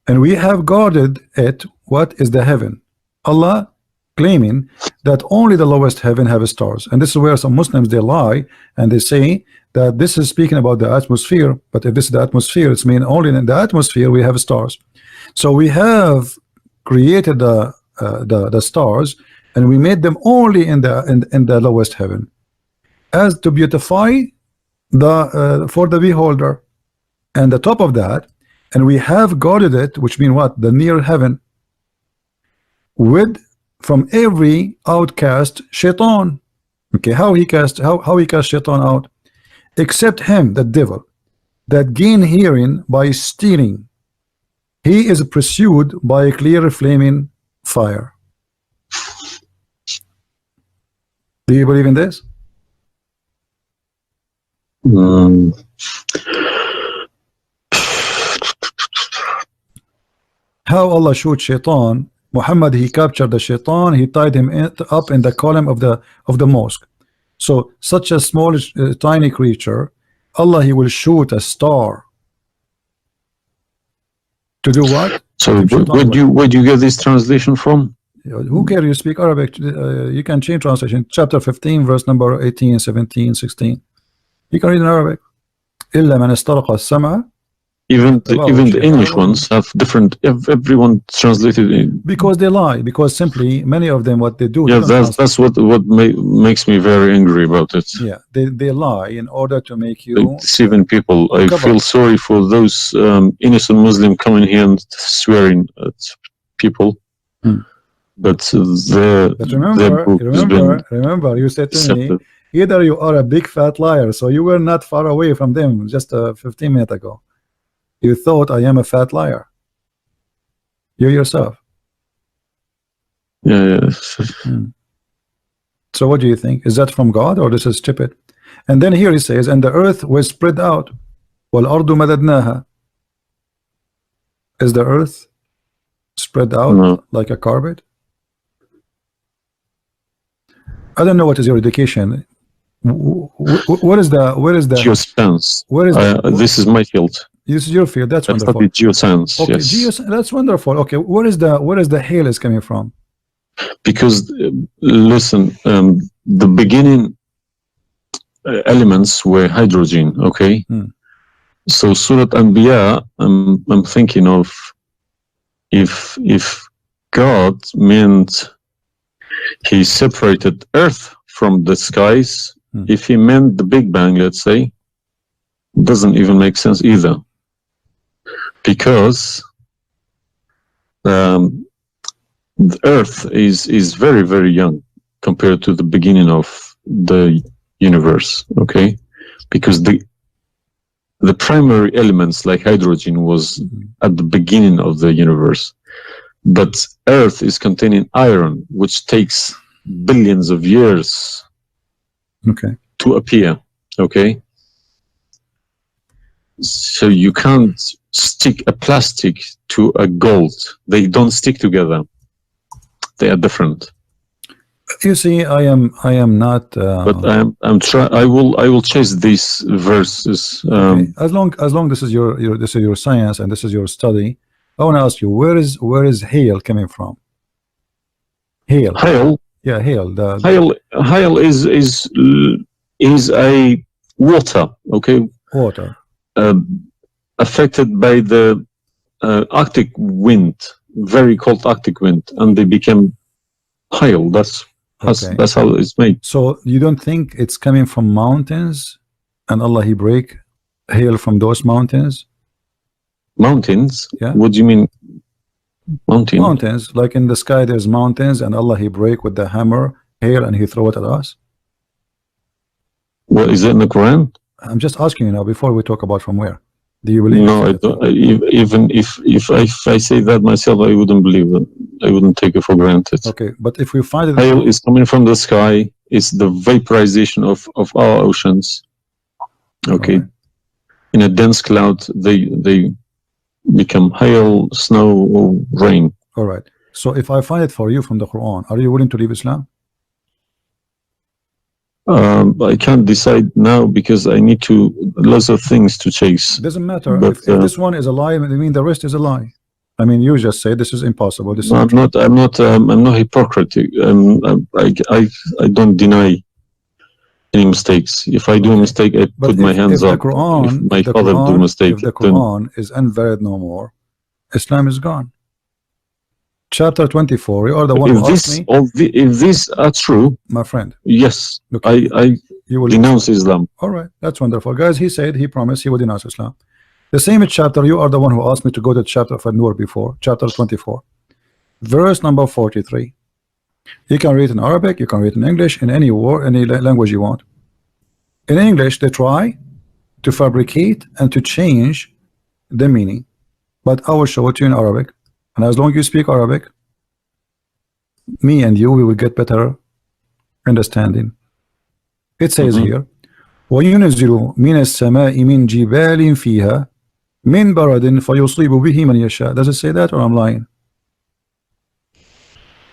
And we have guarded it. What is the heaven? Allah claiming that only the lowest heaven have stars, and this is where some Muslims they lie and they say that this is speaking about the atmosphere. But if this is the atmosphere, it's mean only in the atmosphere we have stars. So we have created the stars, and we made them only in the lowest heaven, as to beautify the for the beholder, and the top of that, and we have guarded it, which mean what? The near heaven, with from every outcast shaitan. Okay, how he cast shaitan out? Except him, the devil, that gain hearing by stealing. He is pursued by a clear flaming fire. Do you believe in this? How Allah shoot shaitan? Muhammad, he captured the shaitan, he tied him up in the column of the mosque. So such a small tiny creature, Allah, he will shoot a star to do what? So where do you get this translation from? Who cares? You speak Arabic. You can change translation. Chapter 15, verse number 18, 17, 16. You can read in Arabic. إلا من استرق السمع. Even the English ones have different. Everyone translated in. Because they lie. Because simply many of them, what they do. Yeah, that's what makes me very angry about it. Yeah, they lie in order to make you deceiving people. I feel sorry for those innocent Muslims coming here and swearing at people. But remember, you said to me, either you are a big fat liar. So you were not far away from them just 15 minutes ago. You thought I am a fat liar. You yourself. Yeah. So what do you think? Is that from God or this is stupid? And then here he says, and the earth was spread out. وَالْأَرْضُ مَدَدْنَاهَا. Is the earth spread out like a carpet? I don't know what is your education. What is the geoscience? Where is this is my field. This is your field. That's wonderful. Geoscience. Okay, yes. That's wonderful. Okay, where is the hail is coming from? Because listen, the beginning elements were hydrogen. Okay. So Surat Anbiya, I'm thinking of if God meant he separated earth from the skies, if he meant the Big Bang, let's say, doesn't even make sense either. Because the earth is very, very young compared to the beginning of the universe, okay? Because the primary elements like hydrogen was at the beginning of the universe. But earth is containing iron, which takes billions of years to appear, okay? So you can't stick a plastic to a gold. They don't stick together. They are different. You see, I am not. But I will chase these verses. Okay. As long this is your science and this is your study, I want to ask you, where is hail coming from? Hail. Yeah, hail. Hail is a water. Okay. Water. Affected by the Arctic wind, very cold Arctic wind, and they became hail. That's how it's made. So you don't think it's coming from mountains, and Allah He break hail from those mountains? Mountains? Yeah. What do you mean? Mountains, like in the sky, there's mountains, and Allah He break with the hammer hail, and He throw it at us. Well, is it in the Quran? I'm just asking you now before we talk about from where. Do you believe? No, I don't. Even if I say that myself, I wouldn't believe it. I wouldn't take it for granted. Okay, but if we find it, hail is coming from the sky. It's the vaporization of our oceans. Okay, right. In a dense cloud, they become hail, snow, or rain. All right. So if I find it for you from the Quran, are you willing to leave Islam? I can't decide now because I need lots of things to chase. Doesn't matter. But, if this one is a lie, I mean the rest is a lie. I mean, you just say this is impossible. This I'm not hypocritic. I don't deny any mistakes. If I do a mistake, I put my hands up. If my father do a mistake, if the Quran is invalid no more, Islam is gone. Chapter 24. You are the one who asked me. If these are true, my friend. Yes, okay. I denounce Islam. All right, that's wonderful, guys. He said he promised he would denounce Islam. The same chapter. You are the one who asked me to go to chapter of An-Nur before. Chapter 24, verse number 43. You can read in Arabic. You can read in English. In any word, any language you want. In English, they try to fabricate and to change the meaning, but I will show it to you in Arabic. And as long as you speak Arabic, me and you, we will get better understanding. It says here, وَيُنَزِّلُ مِنَ السَّمَاءِ مِنْ جِبَالٍ فِيهَا مِنْ بَرَدٍ فَيُصِيبُ بِهِ مَنْ يَشَاءُ. Does it say that or I'm lying?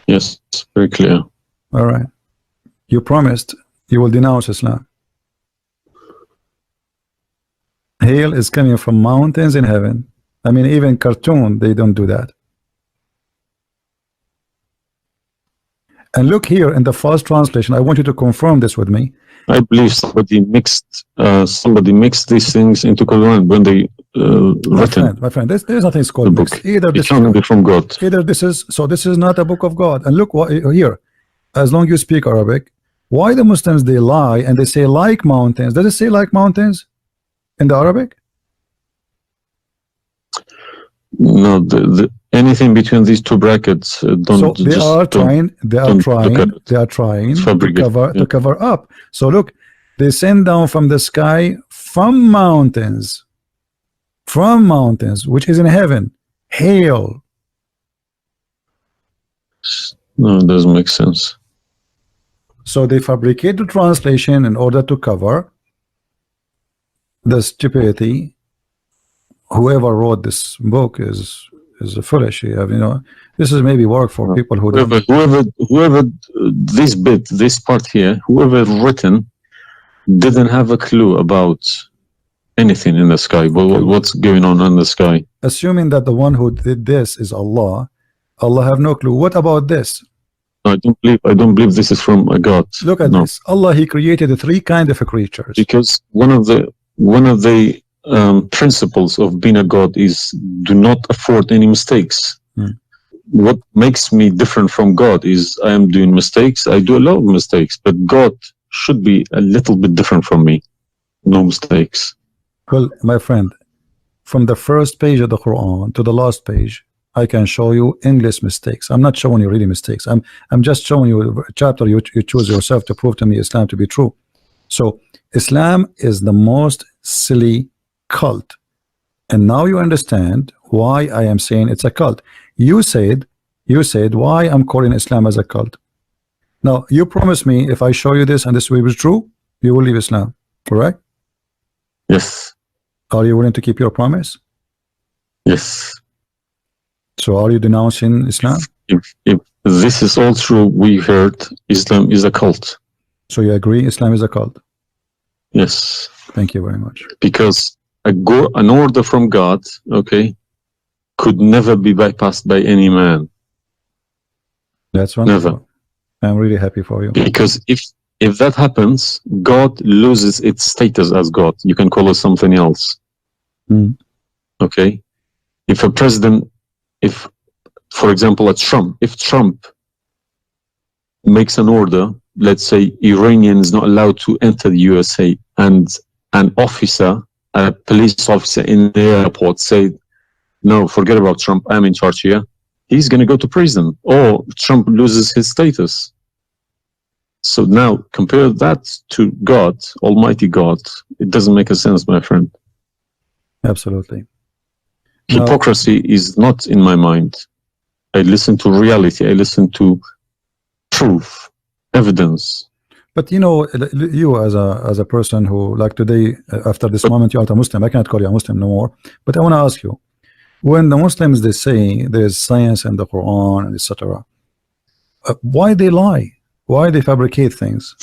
Yes, it's very clear. All right. You promised you will denounce Islam. Hail is coming from mountains in heaven. I mean, even cartoon, they don't do that. And look here in the false translation. I want you to confirm this with me. I believe somebody mixed these things into Quran when they written. My friend, there's nothing called book. mix. Either this can be from God. Either this is not a book of God. And look what here. As long as you speak Arabic, why the Muslims they lie and they say like mountains? Does it say like mountains in the Arabic? No, anything between these two brackets don't. So they are trying to cover up. So look, they send down from the sky from mountains, which is in heaven, hail. No, it doesn't make sense. So they fabricate the translation in order to cover the stupidity. Whoever wrote this book is foolish. You know, this is maybe work for people who whoever this part here, whoever written didn't have a clue about anything in the sky. What's going on in the sky? Assuming that the one who did this is Allah have no clue. What about this? I don't believe this is from a God. Look at this. Allah, he created three kind of creatures. Because one of the principles of being a God is do not afford any mistakes. What makes me different from God is I am doing mistakes. I do a lot of mistakes, but God should be a little bit different from me. No mistakes. Well, my friend, from the first page of the Quran to the last page, I can show you endless mistakes. I'm not showing you really mistakes. I'm just showing you a chapter you choose yourself to prove to me Islam to be true. So Islam is the most silly cult, and now you understand why I am saying it's a cult. You said why I'm calling Islam as a cult. Now you promise me if I show you this and this will be true, you will leave Islam, correct? Yes. Are you willing to keep your promise? Yes. So are you denouncing Islam? If this is all true, we heard Islam is a cult. So you agree Islam is a cult? Yes. Thank you very much. Because an order from God, okay, could never be bypassed by any man. That's wonderful. Never. I'm really happy for you. Because if that happens, God loses its status as God. You can call it something else. Okay? If a president, for example, if Trump makes an order, let's say Iranian is not allowed to enter the USA, and an officer, a police officer in the airport said, no, forget about Trump, I'm in charge here, he's going to go to prison, or Trump loses his status. So now compare that to God, Almighty God. It doesn't make a sense, my friend. Absolutely. Hypocrisy is not in my mind. I listen to reality. I listen to proof, evidence. But you know, you as a person who, like today, after this moment, you are a Muslim. I cannot call you a Muslim no more. But I want to ask you, when the Muslims they say there is science in the Quran and etc., why they lie? Why they fabricate things?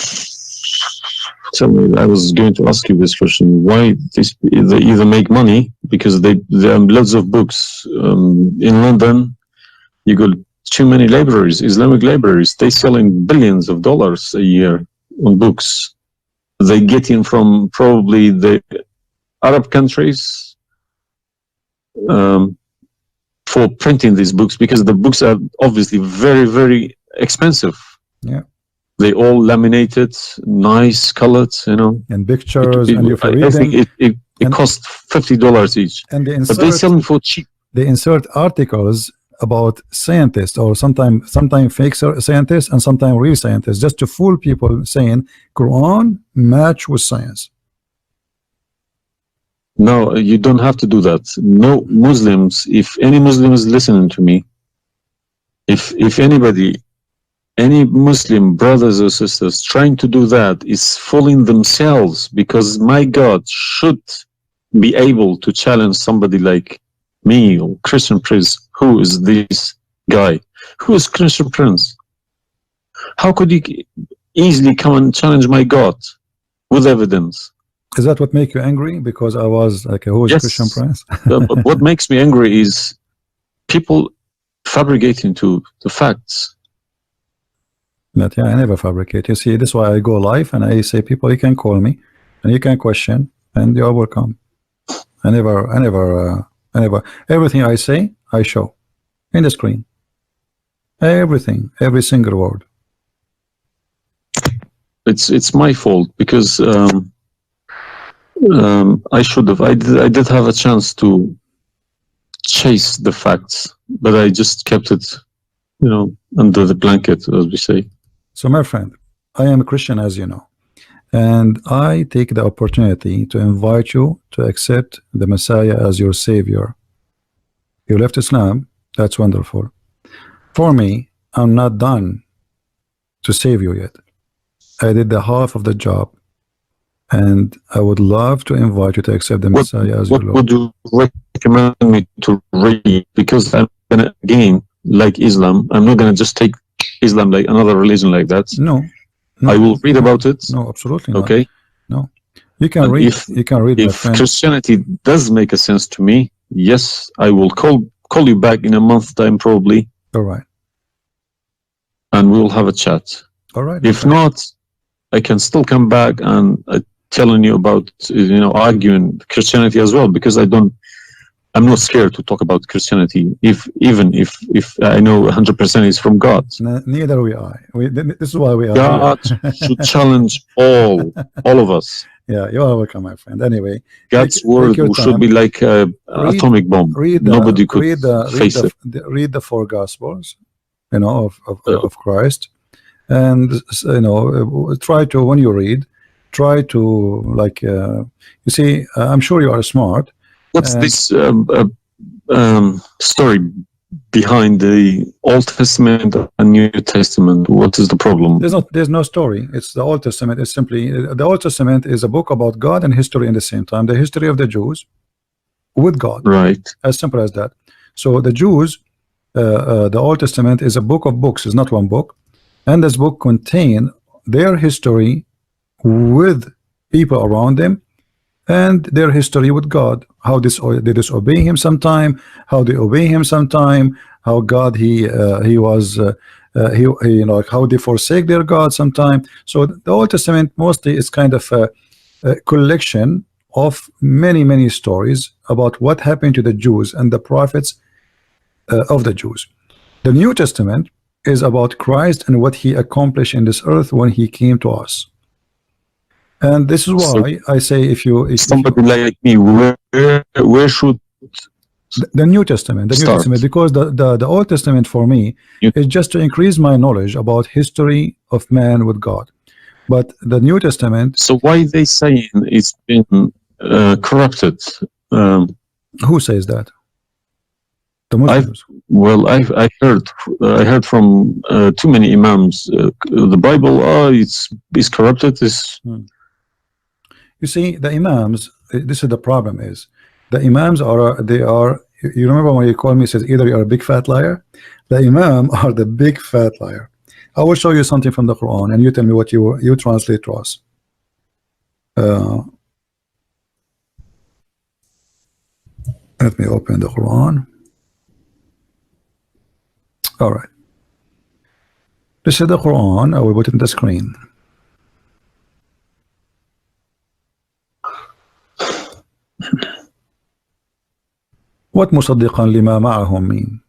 So I was going to ask you this question: why they either make money because there are lots of books in London. You got too many libraries, Islamic libraries. They selling billions of dollars a year on books. They get in from probably the Arab countries for printing these books, because the books are obviously very, very expensive. Yeah. They all laminated, nice colored, you know. And pictures, and if you're I reading, think it costs $50 each. And but they sell them for cheap. They insert articles about scientists, or sometimes fake scientists and sometimes real scientists, just to fool people, saying Quran match with science. No, you don't have to do that. No Muslims, if any Muslim is listening to me, if anybody, any Muslim brothers or sisters trying to do that is fooling themselves, because my God should be able to challenge somebody like me or Christian Prince. Who is this guy? Who is Christian Prince? How could he easily come and challenge my God with evidence? Is that what make you angry? Because I was like, who is Christian Prince? But what makes me angry is people fabricating to the facts. But yeah, I never fabricate. You see, this is why I go live and I say, people, you can call me and you can question and you are welcome. I never, everything I say, I show in the screen. Everything, every single word. It's my fault because I should have. I did have a chance to chase the facts, but I just kept it, under the blanket, as we say. So, my friend, I am a Christian, as you know, and I take the opportunity to invite you to accept the Messiah as your Savior. You left Islam, that's wonderful. For me, I'm not done to save you yet. I did the half of the job, and I would love to invite you to accept the Messiah as your Lord. What would you recommend me to read? Because I'm gonna, again, like Islam, I'm not gonna just take Islam like another religion like that. No, I will read about it. No, absolutely not. Okay. No, you can read. You can read. If Christianity does make a sense to me, yes, I will call you back in a month's time, probably. All right. And we will have a chat. All right. If not, I can still come back and telling you about, arguing Christianity as well, because I'm not scared to talk about Christianity, even if I know 100% is from God. Neither we are. This is why we are. God should challenge all of us. Yeah, you are welcome, my friend. Anyway, God's word should be like an atomic bomb. Nobody could face it. Read the 4 Gospels, of Christ, and try to, when you read, try to you see, I'm sure you are smart. What's this story behind the Old Testament and New Testament? What is the problem? There's no story. It's the Old Testament. It's simply, the Old Testament is a book about God and history in the same time. The history of the Jews with God. Right. As simple as that. So the Jews, the Old Testament is a book of books. It's not one book. And this book contains their history with people around them and their history with God. How they disobey him sometime, how they obey him sometime, how God how they forsake their God sometime. So the Old Testament mostly is kind of a collection of many stories about what happened to the Jews and the prophets of the Jews. The New Testament is about Christ and what he accomplished in this earth when he came to us. And this is why I say, if somebody like me, where should the New Testament, because the Old Testament for me is just to increase my knowledge about history of man with God. But the New Testament. So why they saying it's been corrupted? Who says that? The Muslims. I heard from too many imams. The Bible, it's corrupted. You see, the imams, this is the problem is, the imams you remember when you called me, says either you are a big fat liar? The imam are the big fat liar. I will show you something from the Quran and you tell me what you translate to us. Let me open the Quran. All right. This is the Quran. I will put it in the screen. What مصدقا لما معهم mean?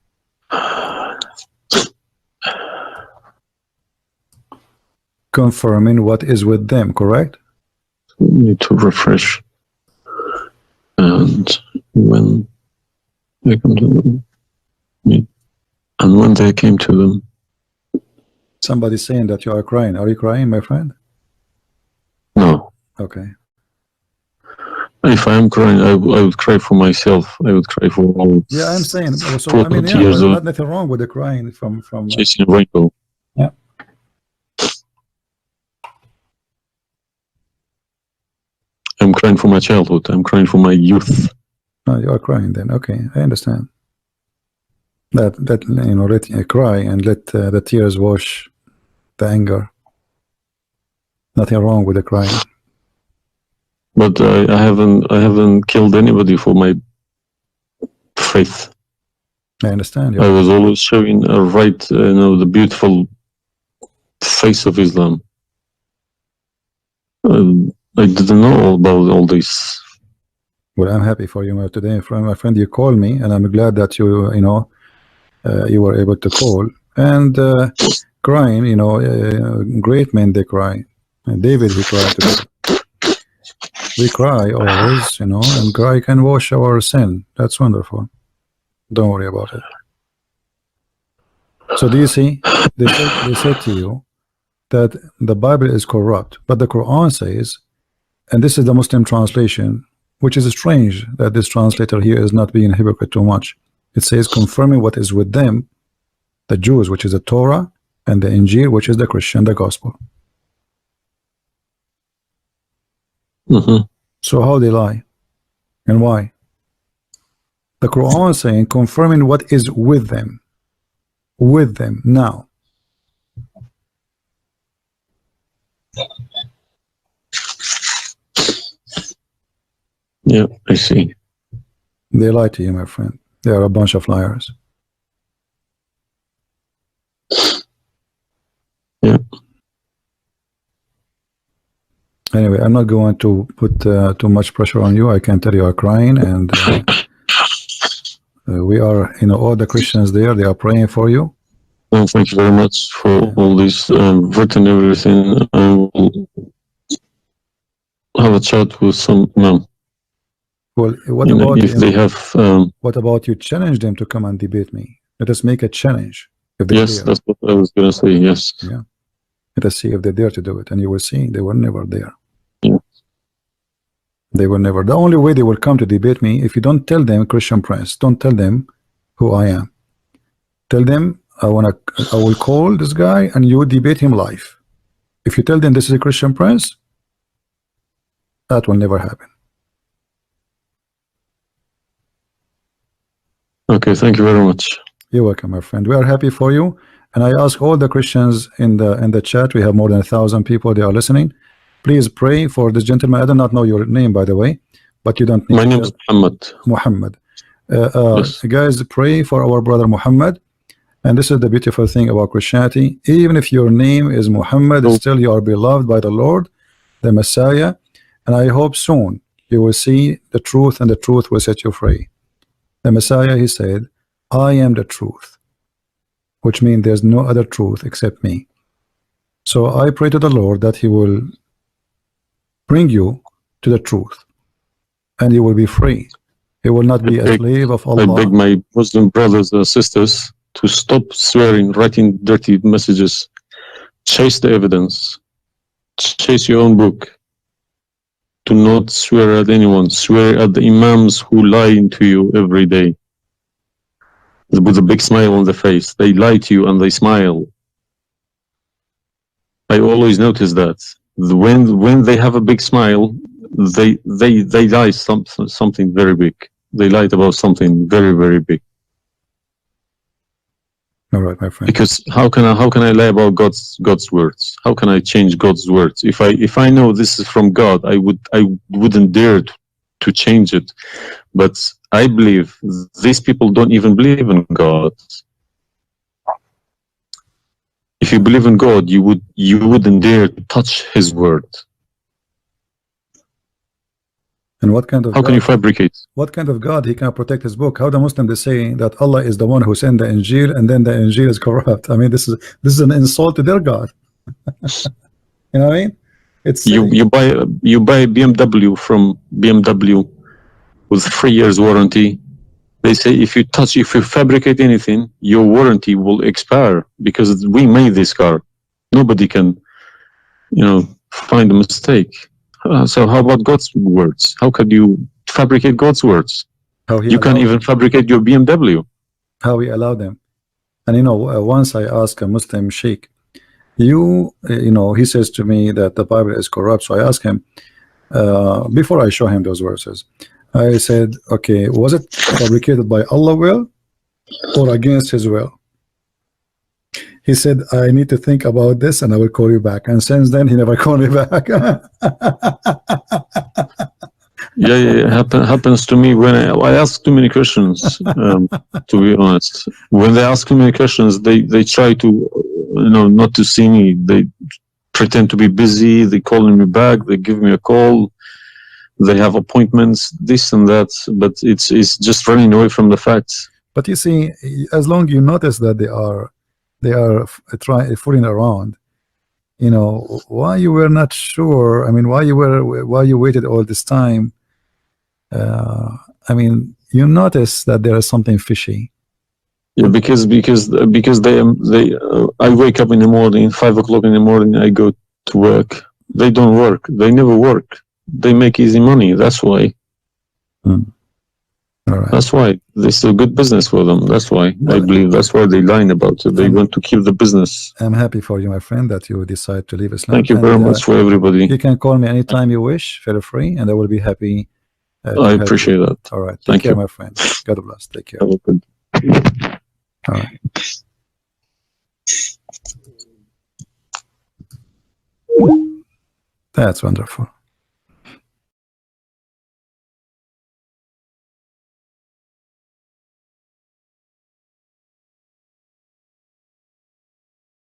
Confirming what is with them, correct? Need to refresh. And when they come to them, and when they came to them. Somebody saying that you are crying. Are you crying, my friend? No. Okay. If I am crying, I would cry for myself. I would cry for all. Yeah, I'm saying. So, 40 years not nothing wrong with the crying from chasing a rainbow. Yeah. I'm crying for my childhood. I'm crying for my youth. No, you are crying then. Okay, I understand. Let cry and let the tears wash the anger. Nothing wrong with the crying. But I haven't killed anybody for my faith. I understand. I was always showing the beautiful face of Islam. I didn't know about all this. Well, I'm happy for you today, my friend. You called me, and I'm glad that you were able to call and crying. Great men, they cry. And David, he cried today. We cry always, and cry can wash our sin. That's wonderful. Don't worry about it. So do you see? They said to you that the Bible is corrupt, but the Quran says, and this is the Muslim translation, which is strange that this translator here is not being a hypocrite too much. It says, confirming what is with them, the Jews, which is the Torah, and the Injil, which is the Christian, the gospel. So how they lie and why? The Quran is saying, confirming what is with them now. Yeah, I see. They lie to you, my friend. They are a bunch of liars. Yeah. Anyway, I'm not going to put too much pressure on you. I can tell you are crying, and we are, all the Christians there, they are praying for you. Well, thank you very much for all this written everything. I will have a chat with some imam. Well, what about if they have? What about you challenge them to come and debate me? Let us make a challenge. If they Yes, dare. that's what I was going to say. Yes. Yeah. Let us see if they dare to do it, and you will see they were never there. Yeah. They were never. The only way they will come to debate me, if you don't tell them, Christian Prince, don't tell them who I am. Tell them I will call this guy and you debate him live. If you tell them this is a Christian Prince, that will never happen. Okay, thank you very much. You're welcome, my friend. We are happy for you, and I ask all the Christians in the chat. We have more than 1,000 people. They are listening. Please pray for this gentleman. I do not know your name, by the way, but you don't need. My name is Muhammad. Muhammad. Yes. Guys, pray for our brother Muhammad. And this is the beautiful thing about Christianity. Even if your name is Muhammad, still you are beloved by the Lord, the Messiah. And I hope soon you will see the truth, and the truth will set you free. The Messiah, he said, I am the truth, which means there's no other truth except me. So I pray to the Lord that he will bring you to the truth, and you will be free. You will not be a slave of Allah. I beg my Muslim brothers and sisters to stop swearing, writing dirty messages. Chase the evidence. Chase your own book. Do not swear at anyone. Swear at the imams who lie to you every day with a big smile on the face. They lie to you and they smile. I always notice that when they have a big smile, they lie something very big. They lied about something very, very big. All right, my friend. Because how can I lie about God's words? How can I change God's words? If I know this is from God, I wouldn't dare to change it. But I believe these people don't even believe in God. If you believe in God, you wouldn't dare to touch His word. And what kind of how can you fabricate? What kind of God he can protect his book? How the Muslim they say that Allah is the one who sent the Injil, and then the Injil is corrupt? I mean, this is an insult to their God. You know what I mean? It's you buy a BMW from BMW with 3 years warranty. They say if you fabricate anything, your warranty will expire because we made this car. Nobody can, find a mistake. So how about God's words? How can you fabricate God's words? You can't even fabricate your BMW. How he allowed them. And once I asked a Muslim sheikh, he says to me that the Bible is corrupt. So I asked him, before I show him those verses, I said, okay, was it fabricated by Allah's will or against his will? He said, I need to think about this and I will call you back. And since then, he never called me back. Happens to me when I ask too many questions. To be honest, when they ask too many questions, they try to, not to see me. They pretend to be busy. They calling me back. They give me a call. They have appointments, this and that. But it's just running away from the facts. But you see, as long you notice that they are fooling around, why you were not sure? I mean, why you waited all this time? I mean, you notice that there is something fishy. Yeah, because I wake up in the morning, 5 o'clock in the morning, I go to work. They don't work. They never work. They make easy money. That's why. All right. That's why this is a good business for them. That's why I believe that's why they lying about it. They want to keep the business. I'm happy for you, my friend, that you decide to leave Islam. Thank you very much for everybody. You can call me anytime you wish. Feel free, and I will be happy. I appreciate that. All right. Thank Take care, you, my friend. God bless. Take care. Have a good. All right. That's wonderful.